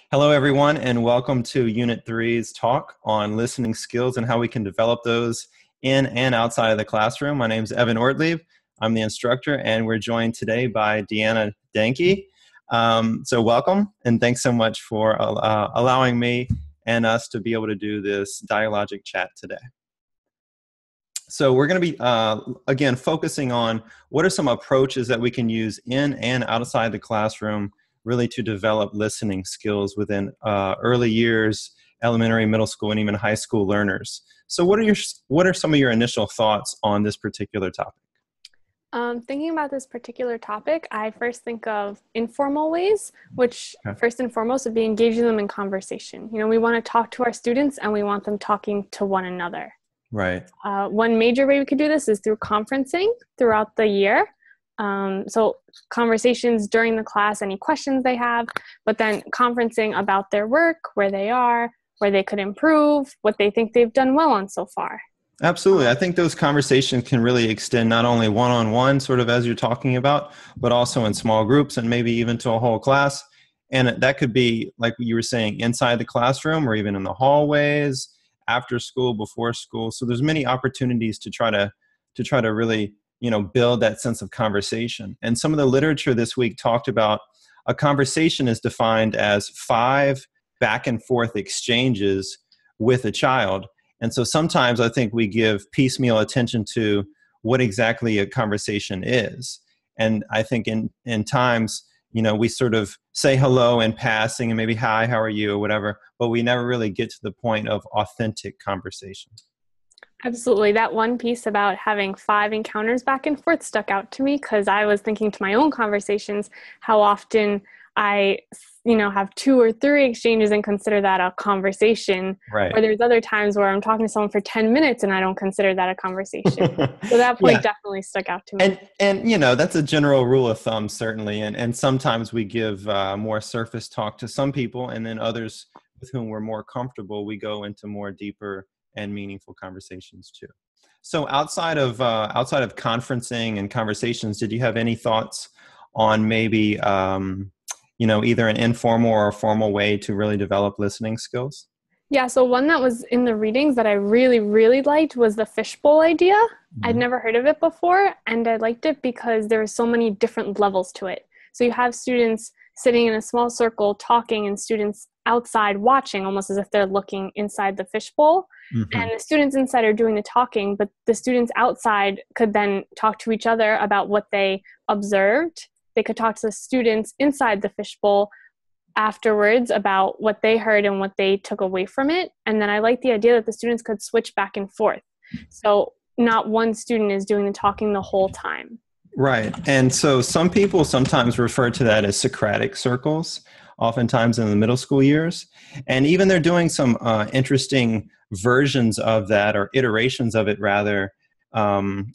Hello, everyone, and welcome to Unit Three's talk on listening skills and how we can develop those in and outside of the classroom. My name is Evan Ortlieb. I'm the instructor, and we're joined today by Deanna Danke. So welcome, and thanks so much for allowing me and us to be able to do this Dialogic chat today. So we're going to be, again, focusing on what are some approaches that we can use in and outside the classroom really to develop listening skills within early years, elementary, middle school, and even high school learners. So what are some of your initial thoughts on this particular topic? Thinking about this particular topic, I first think of informal ways, which first and foremost would be engaging them in conversation. You know, we want to talk to our students and we want them talking to one another. Right. One major way we could do this is through conferencing throughout the year. So conversations during the class, any questions they have, but then conferencing about their work, where they are, where they could improve, what they think they've done well on so far. Absolutely. I think those conversations can really extend not only one-on-one, sort of as you're talking about, but also in small groups and maybe even to a whole class. And that could be, like you were saying, inside the classroom or even in the hallways, after school, before school. So there's many opportunities to try to really, build that sense of conversation. And some of the literature this week talked about a conversation is defined as 5 back and forth exchanges with a child. And so sometimes I think we give piecemeal attention to what exactly a conversation is. And I think in times, we sort of say hello in passing and maybe hi, how are you, or whatever, but we never really get to the point of authentic conversation. Absolutely. That one piece about having 5 encounters back and forth stuck out to me because I was thinking to my own conversations how often I, have 2 or 3 exchanges and consider that a conversation. Right. Or there's other times where I'm talking to someone for 10 minutes and I don't consider that a conversation. So that point definitely stuck out to me. And that's a general rule of thumb, certainly. And sometimes we give more surface talk to some people, and then others with whom we're more comfortable, we go into more deeper and meaningful conversations too. So outside of conferencing and conversations, did you have any thoughts on maybe either an informal or a formal way to really develop listening skills? Yeah, so one that was in the readings that I really, really liked was the fishbowl idea. Mm-hmm. I'd never heard of it before, and I liked it because there were so many different levels to it. So you have students sitting in a small circle talking and students outside watching, almost as if they're looking inside the fishbowl. Mm-hmm. And the students inside are doing the talking, but the students outside could then talk to each other about what they observed. They could talk to the students inside the fishbowl afterwards about what they heard and what they took away from it. And then I like the idea that the students could switch back and forth. So not one student is doing the talking the whole time. Right. And so some people sometimes refer to that as Socratic circles, oftentimes in the middle school years. And even they're doing some interesting versions of that, or iterations of it rather,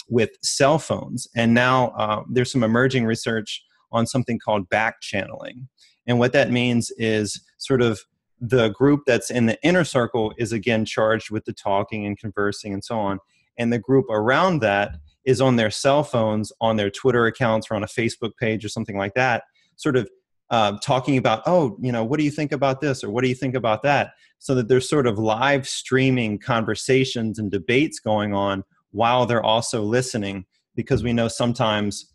with cell phones. And now there's some emerging research on something called back channeling. And what that means is sort of the group that's in the inner circle is again charged with the talking and conversing and so on. And the group around that is on their cell phones, on their Twitter accounts, or on a Facebook page or something like that, sort of talking about, what do you think about this? Or what do you think about that? So that there's sort of live streaming conversations and debates going on while they're also listening, because we know sometimes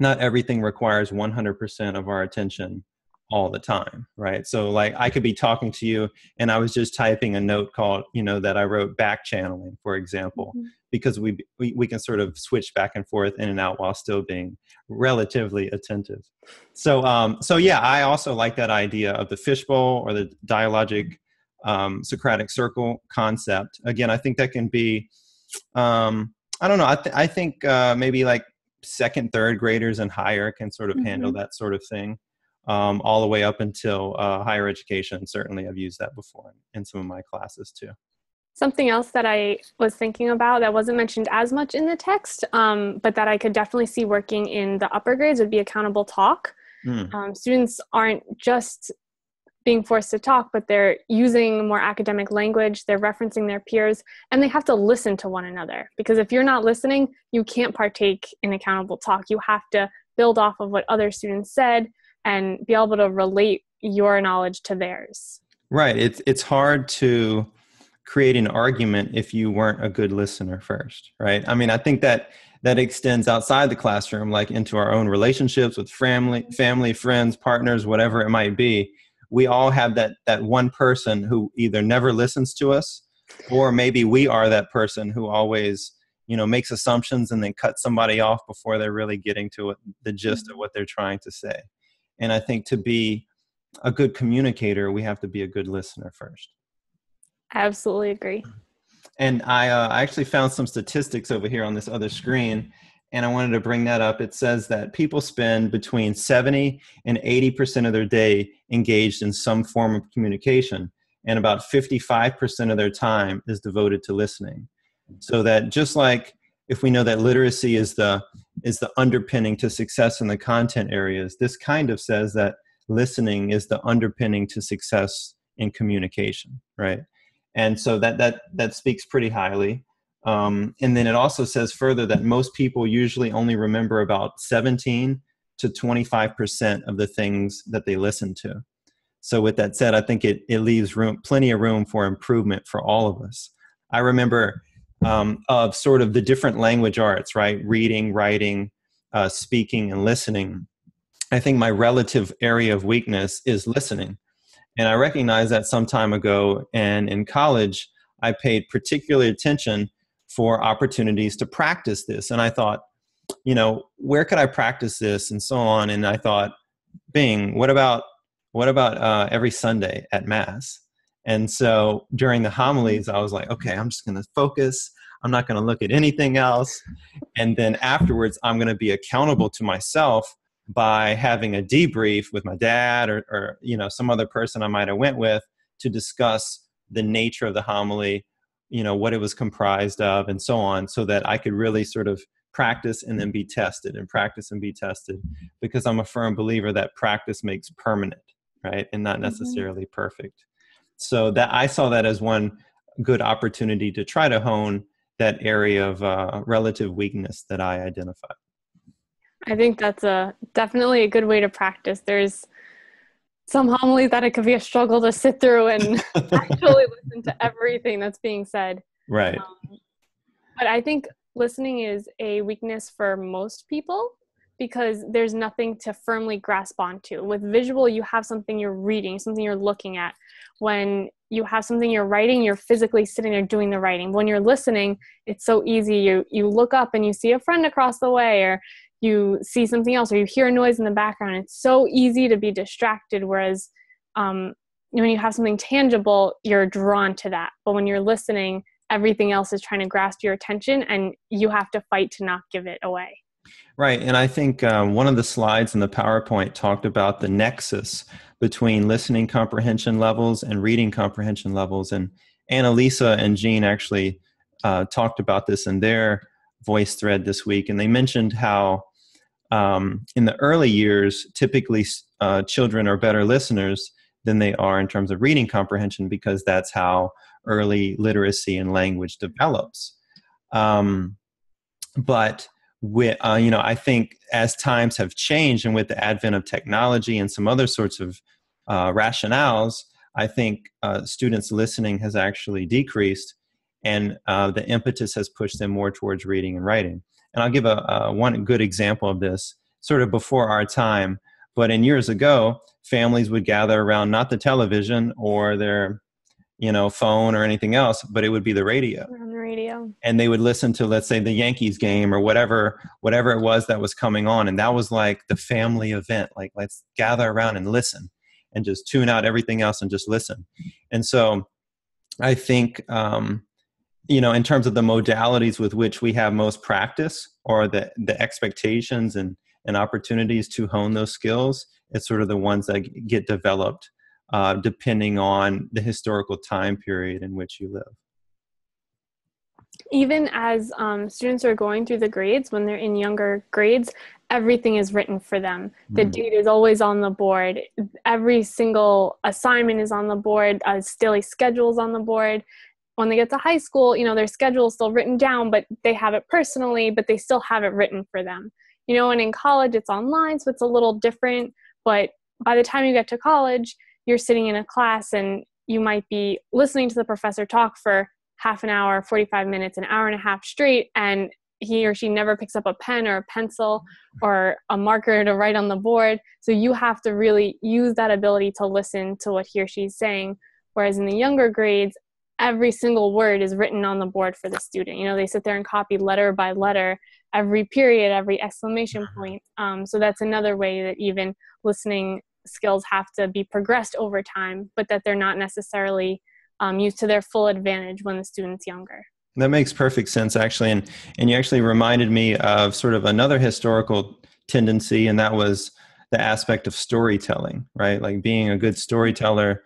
not everything requires 100% of our attention all the time, right? So like I could be talking to you and I was just typing a note called, that I wrote back channeling, for example, mm-hmm. because we can sort of switch back and forth in and out while still being relatively attentive. So yeah, I also like that idea of the fishbowl or the dialogic Socratic circle concept. Again, I think that can be, I don't know, I think maybe like 2nd, 3rd graders and higher can sort of mm-hmm. handle that sort of thing. All the way up until higher education. Certainly I've used that before in some of my classes too. Something else that I was thinking about that wasn't mentioned as much in the text, but that I could definitely see working in the upper grades would be accountable talk. Students aren't just being forced to talk, but they're using more academic language, they're referencing their peers, and they have to listen to one another. Because if you're not listening, you can't partake in accountable talk. You have to build off of what other students said and be able to relate your knowledge to theirs. Right. It's hard to create an argument if you weren't a good listener first, right? I mean, I think that extends outside the classroom, like into our own relationships with family, friends, partners, whatever it might be. We all have that one person who either never listens to us, or maybe we are that person who always, makes assumptions and then cuts somebody off before they're really getting to the gist of what they're trying to say. And I think to be a good communicator, we have to be a good listener first. Absolutely agree. And I actually found some statistics over here on this other screen, and I wanted to bring that up. It says that people spend between 70 and 80% of their day engaged in some form of communication, and about 55% of their time is devoted to listening. So that just like if we know that literacy is the underpinning to success in the content areas, this kind of says that listening is the underpinning to success in communication, right? And so that speaks pretty highly. And then it also says further that most people usually only remember about 17 to 25% of the things that they listen to. So with that said, I think it leaves plenty of room for improvement for all of us. I remember of sort of the different language arts, right? Reading, writing, speaking, and listening. I think my relative area of weakness is listening. And I recognized that some time ago, and in college, I paid particular attention for opportunities to practice this. And I thought, where could I practice this and so on? And I thought, Bing, what about every Sunday at Mass? And so during the homilies, I was like, okay, I'm just going to focus. I'm not going to look at anything else. And then afterwards, I'm going to be accountable to myself by having a debrief with my dad or some other person I might have went with to discuss the nature of the homily, what it was comprised of and so on, so that I could really sort of practice and then be tested and practice and be tested, because I'm a firm believer that practice makes permanent, right? And not necessarily perfect. So that I saw that as one good opportunity to try to hone that area of relative weakness that I identified. I think that's definitely a good way to practice. There's some homilies that it could be a struggle to sit through and actually listen to everything that's being said. Right. But I think listening is a weakness for most people because there's nothing to firmly grasp onto. With visual, you have something you're reading, something you're looking at. When you have something you're writing, you're physically sitting there doing the writing. When you're listening, it's so easy. You look up and you see a friend across the way, or you see something else, or you hear a noise in the background. It's so easy to be distracted, whereas when you have something tangible, you're drawn to that. But when you're listening, everything else is trying to grasp your attention, and you have to fight to not give it away. Right. And I think one of the slides in the PowerPoint talked about the nexus between listening comprehension levels and reading comprehension levels. And Annalisa and Jean actually talked about this in their voice thread this week. And they mentioned how in the early years, typically children are better listeners than they are in terms of reading comprehension, because that's how early literacy and language develops. But I think as times have changed, and with the advent of technology and some other sorts of rationales, I think students' listening has actually decreased, and the impetus has pushed them more towards reading and writing. And I'll give one good example of this, sort of before our time, but in years ago, families would gather around not the television or their phone or anything else, but it would be the radio. On the radio. And they would listen to, let's say, the Yankees game or whatever it was that was coming on. And that was like the family event. Like, let's gather around and listen and just tune out everything else and just listen. And so I think, in terms of the modalities with which we have most practice, or the expectations and opportunities to hone those skills, it's sort of the ones that get developed depending on the historical time period in which you live. Even as students are going through the grades, when they're in younger grades, everything is written for them. The date is always on the board. Every single assignment is on the board. Daily schedule is on the board. When they get to high school, their schedule is still written down, but they have it personally, but they still have it written for them. And in college, it's online, so it's a little different. But by the time you get to college, you're sitting in a class and you might be listening to the professor talk for half an hour, 45 minutes, an hour and a half straight, and he or she never picks up a pen or a pencil or a marker to write on the board. So you have to really use that ability to listen to what he or she is saying. Whereas in the younger grades, every single word is written on the board for the student. You know, they sit there and copy letter by letter, every period, every exclamation point. So that's another way that even listening skills have to be progressed over time, but that they're not necessarily used to their full advantage when the student's younger. That makes perfect sense, actually. And you actually reminded me of sort of another historical tendency, and that was the aspect of storytelling, right? Like being a good storyteller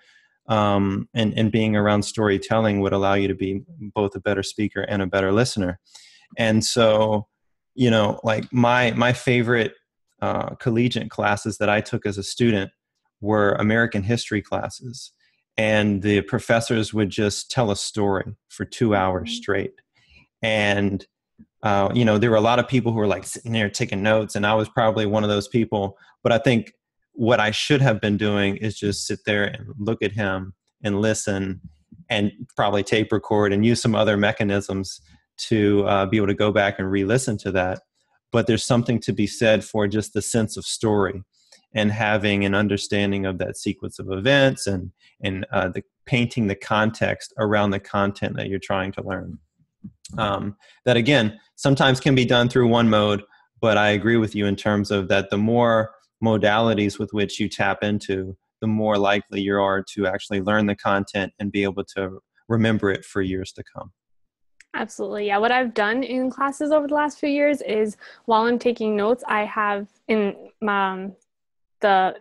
and being around storytelling would allow you to be both a better speaker and a better listener. And so, you know, like my favorite collegiate classes that I took as a student were American history classes. And the professors would just tell a story for 2 hours straight. And, you know, there were a lot of people who were like sitting there taking notes, and I was probably one of those people. But I think what I should have been doing is just sit there and look at him and listen and probably tape record and use some other mechanisms to be able to go back and re-listen to that. But there's something to be said for just the sense of story and having an understanding of that sequence of events and the painting the context around the content that you're trying to learn. That again, sometimes can be done through one mode, but I agree with you in terms of that the more modalities with which you tap into, the more likely you are to actually learn the content and be able to remember it for years to come. Absolutely. Yeah. What I've done in classes over the last few years is while I'm taking notes, I have in the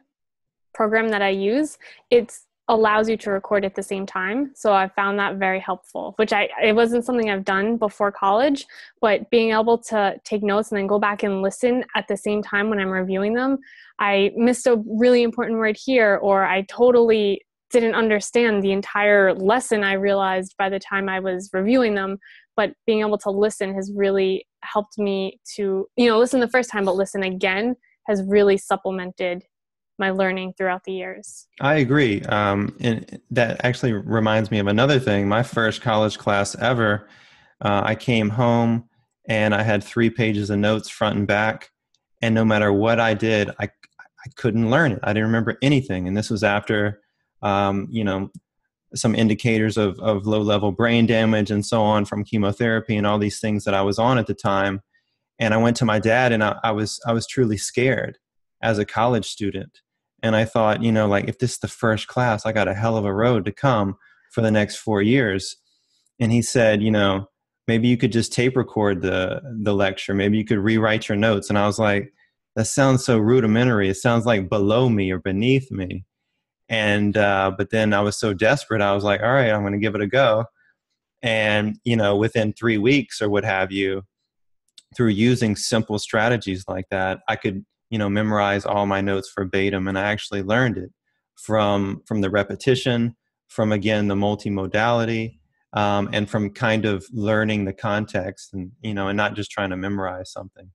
program that I use, it allows you to record at the same time. So I found that very helpful, which it wasn't something I've done before college, but being able to take notes and then go back and listen at the same time when I'm reviewing them. I missed a really important word here, or I totally didn't understand the entire lesson, I realized by the time I was reviewing them. But being able to listen has really helped me to, you know, listen the first time, but listen again has really supplemented my learning throughout the years. I agree. And that actually reminds me of another thing. My first college class ever, I came home and I had 3 pages of notes front and back. And no matter what I did, I couldn't learn it. I didn't remember anything. And this was after, you know, some indicators of low-level brain damage and so on from chemotherapy and all these things that I was on at the time. And I went to my dad, and I was truly scared as a college student. And I thought, you know, like if this is the first class, I got a hell of a road to come for the next 4 years. And he said, you know, maybe you could just tape record the lecture. Maybe you could rewrite your notes. And I was like, that sounds so rudimentary. It sounds like below me or beneath me. And but then I was so desperate, I was like, all right, I'm going to give it a go. And, you know, within 3 weeks or what have you, through using simple strategies like that, I could, you know, memorize all my notes verbatim. And I actually learned it from the repetition, from, again, the multimodality, and from kind of learning the context and, you know, and not just trying to memorize something.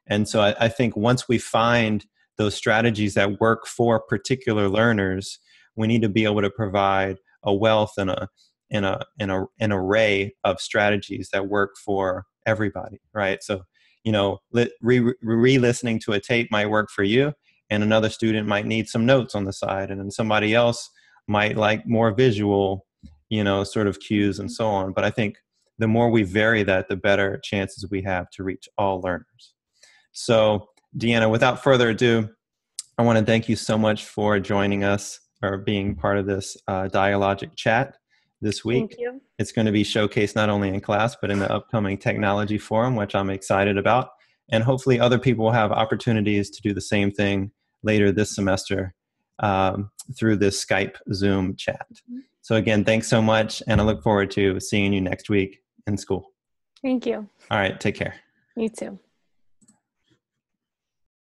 And so I think once we find those strategies that work for particular learners, we need to be able to provide a wealth and an array of strategies that work for everybody, right? So, you know, re-listening to a tape might work for you, and another student might need some notes on the side, and then somebody else might like more visual, you know, sort of cues and so on. But I think the more we vary that, the better chances we have to reach all learners. So, Deanna, without further ado, I want to thank you so much for joining us or being part of this Dialogic chat this week. Thank you. It's going to be showcased not only in class, but in the upcoming technology forum, which I'm excited about. And hopefully other people will have opportunities to do the same thing later this semester through this Skype Zoom chat. So again, thanks so much. And I look forward to seeing you next week in school. Thank you. All right. Take care. You too.